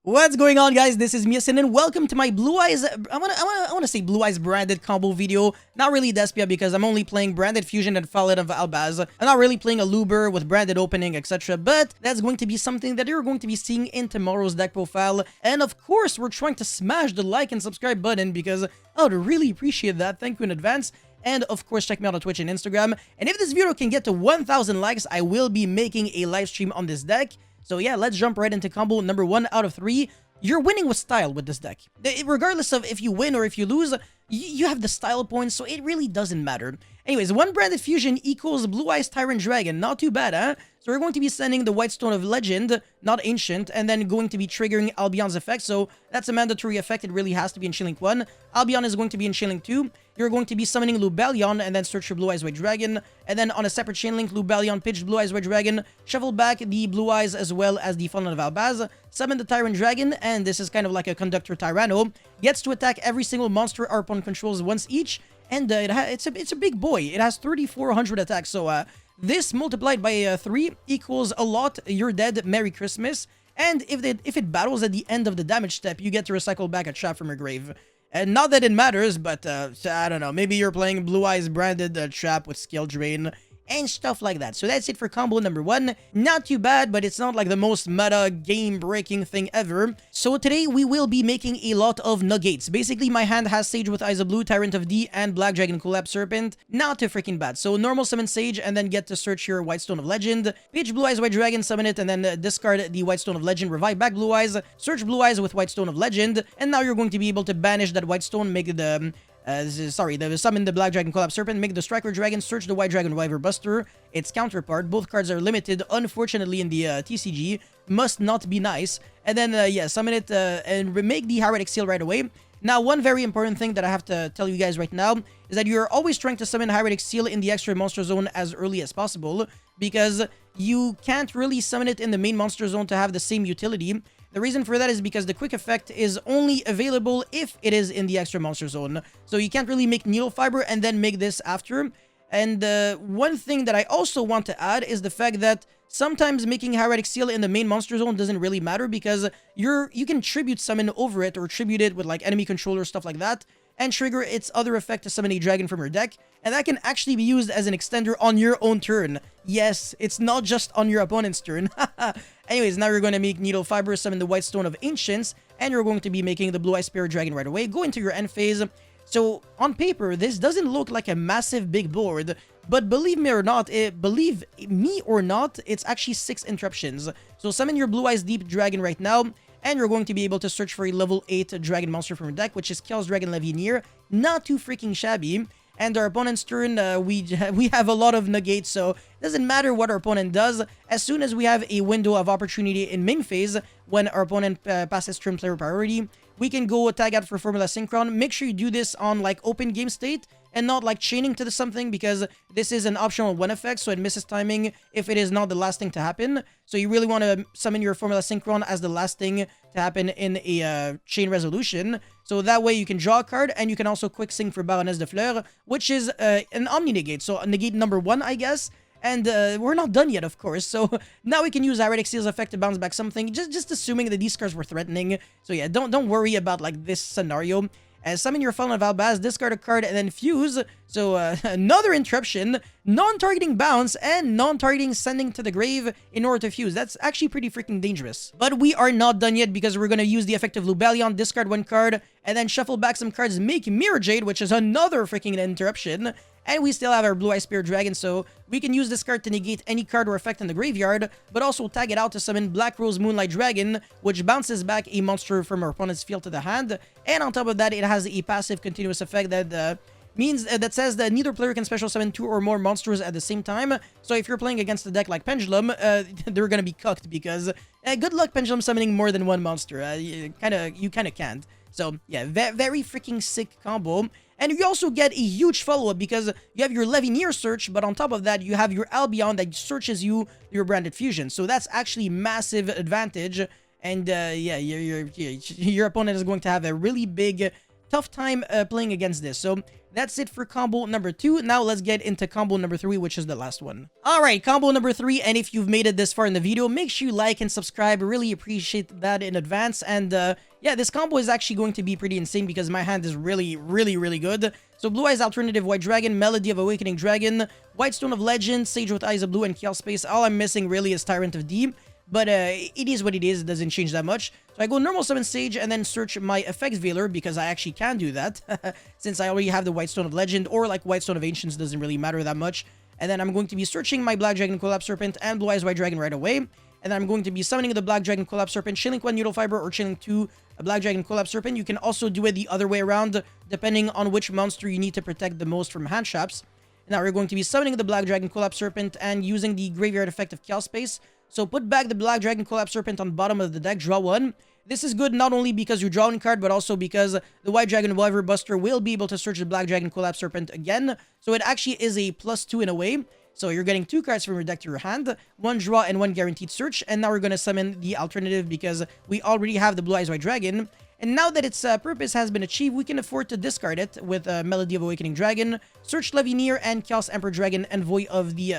What's going on, guys? This is Miasin and welcome to my Blue Eyes. I wanna say Blue Eyes branded combo video. Not really Despia because I'm only playing branded Fusion and Fallet of Albaz. I'm not really playing a Luber with branded opening, etc. But that's going to be something that you're going to be seeing in tomorrow's deck profile. And of course, we're trying to smash the like and subscribe button because I would really appreciate that. Thank you in advance. And of course, check me out on Twitch and Instagram. And if this video can get to 1,000 likes, I will be making a live stream on this deck. So yeah, let's jump right into combo number 1 out of 3. You're winning with style with this deck. Regardless of if you win or if you lose, you have the style points, so it really doesn't matter. Anyways, 1 branded fusion equals Blue Eyes Tyrant Dragon. Not too bad, huh? So we're going to be sending the White Stone of Legend, not Ancient, and then going to be triggering Albion's effect. So that's a mandatory effect. It really has to be in Chain Link 1. Albion is going to be in Chain Link 2. You're going to be summoning Lubellion and then search for Blue Eyes White Dragon. And then on a separate Chain Link, Lubellion pitched Blue Eyes White Dragon, shuffle back the Blue Eyes as well as the Fallen of Albaz, summon the Tyrant Dragon, and this is kind of like a Conductor Tyranno. Gets to attack every single monster our opponent controls once each. And it's a big boy. It has 3,400 attacks. So this multiplied by 3 equals a lot. You're dead. Merry Christmas. And if it battles at the end of the damage step, you get to recycle back a trap from your grave. And not that it matters, but I don't know. Maybe you're playing Blue Eyes branded trap with skill drain and stuff like that. So that's it for combo number 1. Not too bad, but it's not like the most meta game-breaking thing ever. So today we will be making a lot of nuggets. Basically, my hand has Sage with Eyes of Blue, Tyrant of D, and Black Dragon Collapse Serpent. Not too freaking bad. So normal summon Sage, and then get to search your White Stone of Legend. Pitch Blue Eyes White Dragon, summon it, and then discard the White Stone of Legend, revive back Blue Eyes, search Blue Eyes with White Stone of Legend, and now you're going to be able to banish that White Stone, make the... summon the Black Dragon Collapse Serpent, make the Striker Dragon, search the White Dragon Wyver Buster, its counterpart. Both cards are limited, unfortunately, in the TCG. Must not be nice. And then, yeah, summon it and remake the Heretic Seal right away. Now, one very important thing that I have to tell you guys right now is that you're always trying to summon Heretic Seal in the extra monster zone as early as possible, because you can't really summon it in the main monster zone to have the same utility. The reason for that is because the quick effect is only available if it is in the extra monster zone. So you can't really make Needle Fiber and then make this after. And one thing that I also want to add is the fact that sometimes making Heretic Seal in the main monster zone doesn't really matter, because you can tribute summon over it or tribute it with like enemy controller, stuff like that, and trigger its other effect to summon a dragon from your deck, and that can actually be used as an extender on your own turn. Yes, it's not just on your opponent's turn. Anyways, now you're going to make Needle Fiber, summon the White Stone of Ancients, and you're going to be making the Blue Eye Spirit Dragon right away. Go into your end phase. So, on paper, this doesn't look like a massive big board, but believe me or not, it's actually 6 interruptions. So, summon your Blue Eyes Deep Dragon right now, and you're going to be able to search for a level 8 dragon monster from your deck, which is Chaos Dragon Levineer. Not too freaking shabby. And our opponent's turn, we have a lot of negates, so it doesn't matter what our opponent does. As soon as we have a window of opportunity in main phase, when our opponent passes turn player priority, we can go tag out for Formula Synchron. Make sure you do this on like open game state and not like chaining to something, because this is an optional 1 effect, so it misses timing if it is not the last thing to happen. So you really want to summon your Formula Synchron as the last thing to happen in a chain resolution. So that way you can draw a card, and you can also quick sync for Baroness de Fleur, which is an Omni Negate. So negate number 1, I guess. And we're not done yet, of course. So now we can use Heretic Seal's effect to bounce back something, just assuming that these cards were threatening. So yeah, don't worry about like this scenario. Summon your Fallen of Albaz, discard a card, and then fuse. So another interruption, non-targeting bounce, and non-targeting sending to the grave in order to fuse. That's actually pretty freaking dangerous. But we are not done yet, because we're going to use the effect of Lubellion, discard 1 card, and then shuffle back some cards, make Mirror Jade, which is another freaking interruption. And we still have our Blue Eye Spirit Dragon, so we can use this card to negate any card or effect in the graveyard, but also tag it out to summon Black Rose Moonlight Dragon, which bounces back a monster from our opponent's field to the hand. And on top of that, it has a passive continuous effect that that says that neither player can special summon 2 or more monsters at the same time. So if you're playing against a deck like Pendulum, they're gonna be cooked, because good luck Pendulum summoning more than 1 monster. You kind of can't. So yeah, very freaking sick combo. And you also get a huge follow-up, because you have your Levineer search, but on top of that, you have your Albion that searches your branded fusion. So that's actually massive advantage. And yeah, your opponent is going to have a really big tough time playing against this. So That's it for combo number 2. Now let's get into combo number 3, which is the last one. Alright, combo number 3, and if you've made it this far in the video, make sure you like and subscribe. I really appreciate that in advance. And yeah, this combo is actually going to be pretty insane because my hand is really, really, really good. So Blue Eyes Alternative White Dragon, Melody of Awakening Dragon, White Stone of Legend, Sage with Eyes of Blue, and Chaos Space. All I'm missing really is Tyrant of Deep. But it is what it is. It doesn't change that much. So I go normal summon Sage and then search my effects Veiler because I actually can do that. Since I already have the White Stone of Legend or like White Stone of Ancients, doesn't really matter that much. And then I'm going to be searching my Black Dragon Collapse Serpent and Blue Eyes White Dragon right away. And then I'm going to be summoning the Black Dragon Collapse Serpent, chilling 1 Needle Fiber, or chilling 2 a Black Dragon Collapse Serpent. You can also do it the other way around, depending on which monster you need to protect the most from hand traps. Now we're going to be summoning the Black Dragon Collapse Serpent and using the graveyard effect of Chaos Space. So put back the Black Dragon Collapse Serpent on the bottom of the deck, draw 1. This is good not only because you draw 1 card, but also because the White Dragon Wyvern Buster will be able to search the Black Dragon Collapse Serpent again. So it actually is a +2 in a way. So you're getting 2 cards from your deck to your hand, 1 draw and 1 guaranteed search. And now we're going to summon the alternative because we already have the Blue Eyes White Dragon. And now that its purpose has been achieved, we can afford to discard it with Melody of Awakening Dragon, Search Levineer, and Chaos Emperor Dragon, Envoy of the...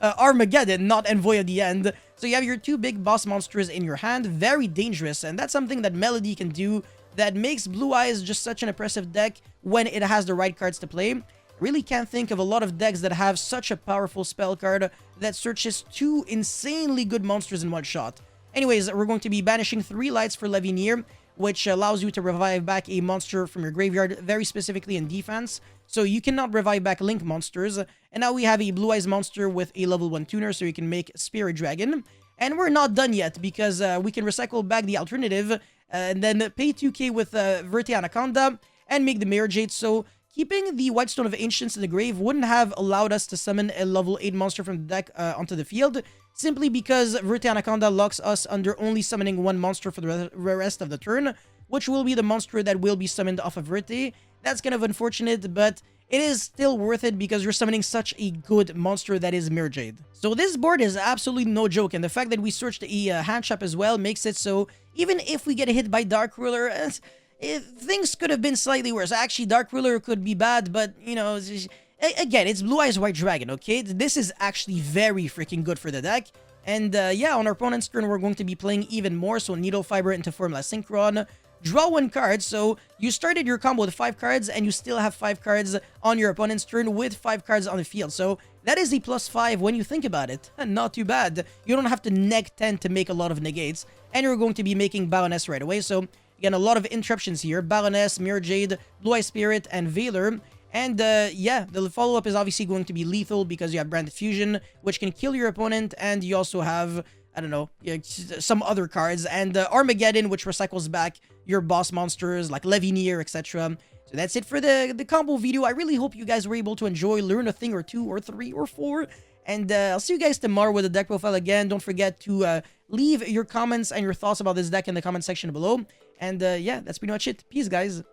Armageddon, not Envoy of the End. So you have your 2 big boss monsters in your hand, very dangerous, and that's something that Melody can do that makes Blue Eyes just such an impressive deck when it has the right cards to play. Really can't think of a lot of decks that have such a powerful spell card that searches 2 insanely good monsters in one shot. Anyways, we're going to be banishing 3 lights for Levineer, which allows you to revive back a monster from your graveyard, very specifically in defense. So you cannot revive back Link monsters. And now we have a Blue Eyes monster with a level 1 tuner, so you can make Spirit Dragon. And we're not done yet, because we can recycle back the alternative, and then pay 2k with Verte Anaconda, and make the Mirror Jade. So keeping the White Stone of Ancients in the grave wouldn't have allowed us to summon a level 8 monster from the deck onto the field, simply because Verte Anaconda locks us under only summoning 1 monster for the rest of the turn, which will be the monster that will be summoned off of Verte. That's kind of unfortunate, but it is still worth it because you're summoning such a good monster that is Mirror Jade. So this board is absolutely no joke, and the fact that we searched a hand trap as well makes it so even if we get hit by Dark Ruler, things could have been slightly worse. Actually, Dark Ruler could be bad, but, you know, again, it's Blue Eyes White Dragon, okay? This is actually very freaking good for the deck. And yeah, on our opponent's turn, we're going to be playing even more. So Needle Fiber into Formless Synchron. Draw 1 card. So you started your combo with 5 cards, and you still have 5 cards on your opponent's turn with 5 cards on the field. So that is a +5 when you think about it. Not too bad. You don't have to neg 10 to make a lot of negates. And you're going to be making Baroness right away. So again, a lot of interruptions here. Baroness, Mirror Jade, Blue Eye Spirit, and Veiler. And yeah, the follow-up is obviously going to be lethal because you have Branded Fusion, which can kill your opponent, and you also have, I don't know, some other cards, and Armageddon, which recycles back your boss monsters like Levineer, etc. So that's it for the combo video. I really hope you guys were able to enjoy, learn a thing or 2 or 3 or 4, and I'll see you guys tomorrow with the deck profile again. Don't forget to leave your comments and your thoughts about this deck in the comment section below, and yeah, that's pretty much it. Peace, guys.